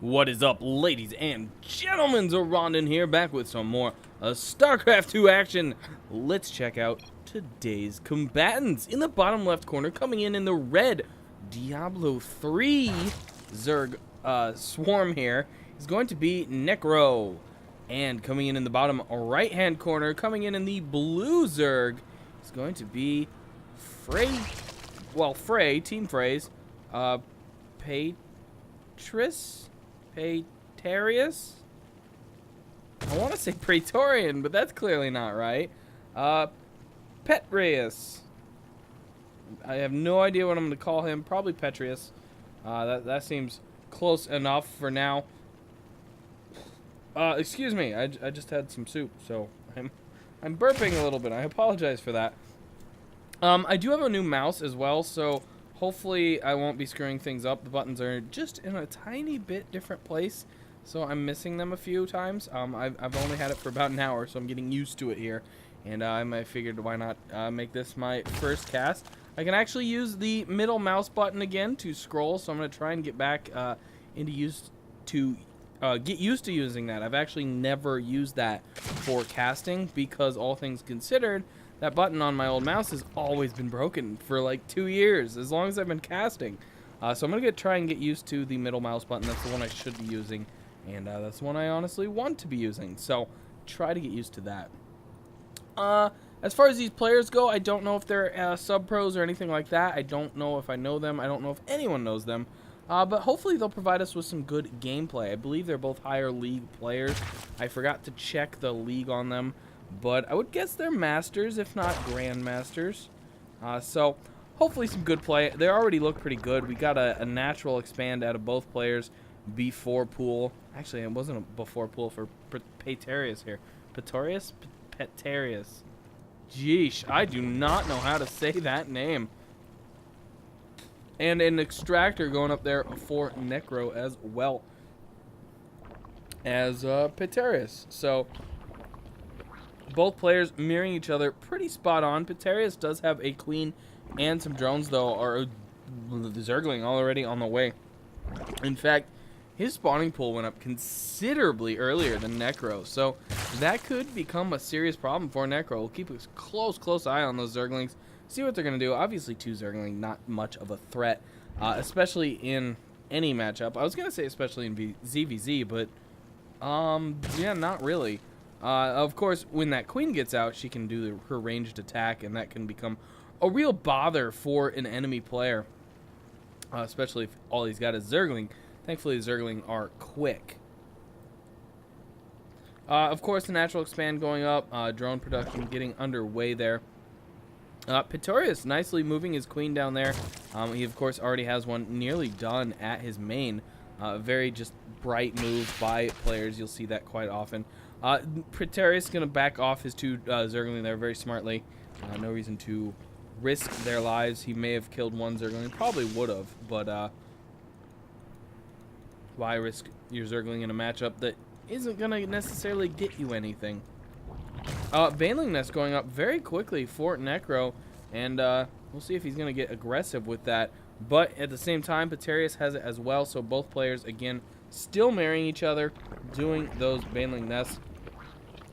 What is up, ladies and gentlemen? Zoronden here, back with some more Starcraft 2 action. Let's check out today's combatants. In the bottom left corner, coming in the red, Diablo 3 Zerg swarm here is going to be NekRo. And coming in the bottom right-hand corner, coming in the blue Zerg, is going to be Team Frey's, Petraeus? I want to say Praetorian, but that's clearly not right. Petraeus. I have no idea what I'm going to call him. Probably Petraeus. That seems close enough for now. Excuse me. I just had some soup, so I'm burping a little bit. I apologize for that. I do have a new mouse as well, so hopefully I won't be screwing things up. The buttons are just in a tiny bit different place, so I'm missing them a few times. I've only had it for about an hour, so I'm getting used to it here. And I figured why not make this my first cast. I can actually use the middle mouse button again to scroll, so I'm going to try and get back get used to using that. I've actually never used that for casting because, all things considered, that button on my old mouse has always been broken for like 2 years, as long as I've been casting. So I'm going to try and get used to the middle mouse button. That's the one I should be using, and that's the one I honestly want to be using. So try to get used to that. As far as these players go, I don't know if they're sub-pros or anything like that. I don't know if I know them. I don't know if anyone knows them. But hopefully they'll provide us with some good gameplay. I believe they're both higher league players. I forgot to check the league on them, but I would guess they're masters, if not grandmasters. So hopefully some good play. They already look pretty good. We got a natural expand out of both players before pool. Actually, it wasn't a before pool for Petraeus here. Petraeus? Petraeus. Jeesh, I do not know how to say that name. And an extractor going up there for NekRo as well as Petraeus. So both players mirroring each other pretty spot on. Petraeus does have a queen and some drones, though, or the Zergling already on the way. In fact, his spawning pool went up considerably earlier than NekRo, so that could become a serious problem for NekRo. We'll keep a close eye on those Zerglings, see what they're going to do. Obviously, 2 Zergling, not much of a threat, especially in any matchup. I was going to say especially in ZVZ, but yeah, not really. Of course, when that queen gets out, she can do her ranged attack, and that can become a real bother for an enemy player, especially if all he's got is Zergling. Thankfully, the Zergling are quick. Of course, the natural expand going up, drone production getting underway there. Petraeus nicely moving his queen down there. He, of course, already has one nearly done at his main. Very just bright move by players. You'll see that quite often. Petraeus is going to back off his 2 Zergling there very smartly. No reason to risk their lives. He may have killed 1 Zergling. Probably would have, but why risk your Zergling in a matchup that isn't going to necessarily get you anything? Baneling Nest going up very quickly for NekRo, and we'll see if he's going to get aggressive with that. But at the same time, Petraeus has it as well, so both players, again, still marrying each other, doing those Baneling Nests.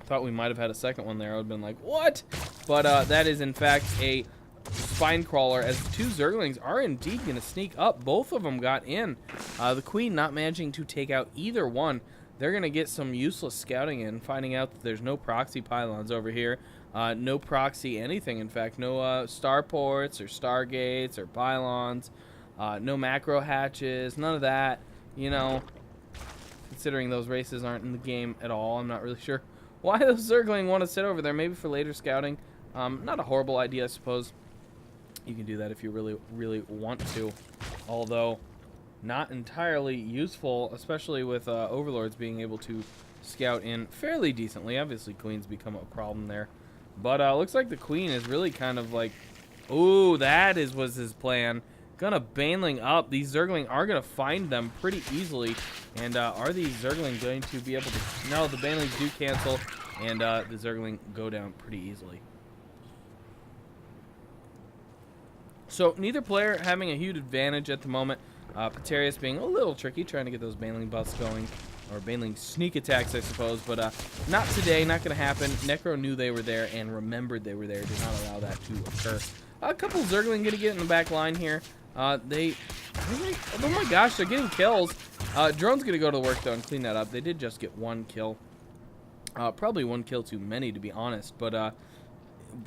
Thought we might have had a second one there. I would have been like, what? But that is, in fact, a spine crawler, as the 2 Zerglings are indeed going to sneak up. Both of them got in. The queen not managing to take out either one. They're going to get some useless scouting in, finding out that there's no proxy pylons over here. No proxy anything, in fact. No starports or stargates or pylons. No macro hatches. None of that. You know, considering those races aren't in the game at all, I'm not really sure why those Zergling want to sit over there. Maybe for later scouting. Not a horrible idea, I suppose. You can do that if you really want to. Although, not entirely useful, especially with Overlords being able to scout in fairly decently. Obviously, Queen's become a problem there. But looks like the Queen is really kind of like, ooh, that was his plan. Gonna Baneling up. These Zergling are gonna find them pretty easily. And are these Zergling going to be able to... No, the Banelings do cancel, and the Zergling go down pretty easily. So neither player having a huge advantage at the moment. Petraeus being a little tricky, trying to get those baneling buffs going. Or baneling sneak attacks, I suppose. But not today, not going to happen. NekRo knew they were there and remembered they were there. Did not allow that to occur. A couple Zergling going to get in the back line here. Oh my gosh, they're getting kills. Drone's going to go to work, though, and clean that up. They did just get one kill. Probably one kill too many, to be honest. But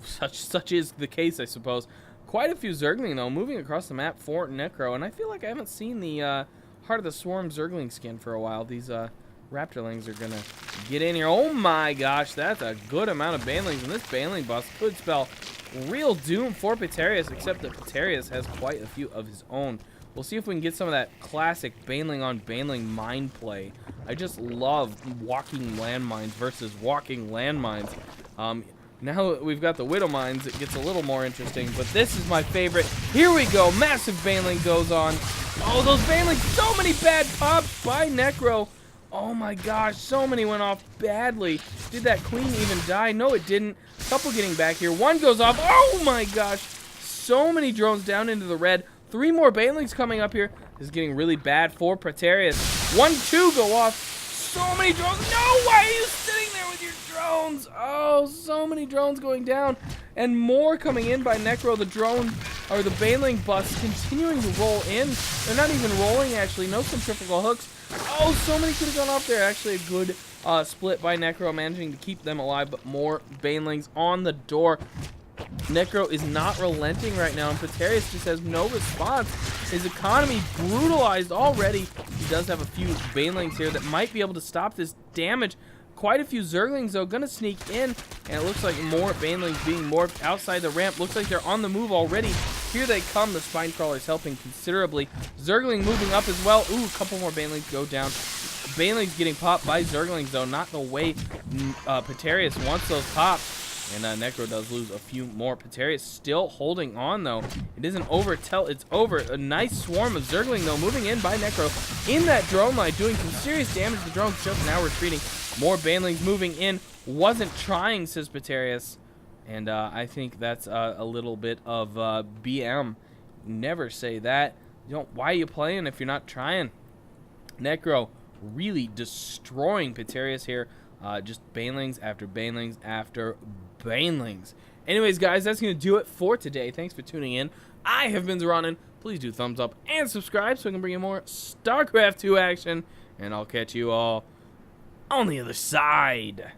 such is the case, I suppose. Quite a few Zergling, though, moving across the map for NekRo. And I feel like I haven't seen the Heart of the Swarm Zergling skin for a while. These Raptorlings are going to get in here. Oh my gosh, that's a good amount of banelings. And this baneling boss could spell real doom for Petraeus, except that Petraeus has quite a few of his own. We'll see if we can get some of that classic baneling on baneling mine play. I just love walking landmines versus walking landmines. Now that we've got the Widow Mines, it gets a little more interesting, but this is my favorite. Here we go. Massive baneling goes on. Oh, those banelings. So many bad pops by NekRo. Oh my gosh, so many went off badly. Did that queen even die? No, it didn't. Couple getting back here. One goes off. Oh my gosh. So many drones down into the red. 3 more banelings coming up here. This is getting really bad for Petraeus. 1, 2 go off. So many drones. No, why are you sitting there with your drones? Oh, so many drones going down. And more coming in by NekRo. The drone, or the baneling bus, continuing to roll in. They're not even rolling, actually. No centrifugal hooks. Oh, so many could have gone off there. Actually, a good split by NekRo, managing to keep them alive, but more banelings on the door. NekRo is not relenting right now, and Petraeus just has no response. His economy brutalized already. He does have a few banelings here that might be able to stop this damage. Quite a few Zerglings, though, going to sneak in, and it looks like more banelings being morphed outside the ramp. Looks like they're on the move already. Here they come. The Spine Crawlers helping considerably. Zergling moving up as well. Ooh, a couple more banelings go down. Banelings getting popped by Zerglings, though, not the way Petraeus wants those pops. And NekRo does lose a few more. Petraeus still holding on, though. It isn't over till it's over. A nice swarm of Zergling, though, moving in by NekRo in that drone line, doing some serious damage. The drone's just now retreating. More banelings moving in. Wasn't trying, says Petraeus. And I think that's a little bit of BM. Never say that. Why are you playing if you're not trying? NekRo really destroying Petraeus here. Just banelings after banelings after banelings. Anyways, guys, that's going to do it for today. Thanks for tuning in. I have been Zoronden. Please do thumbs up and subscribe so I can bring you more StarCraft 2 action. And I'll catch you all on the other side.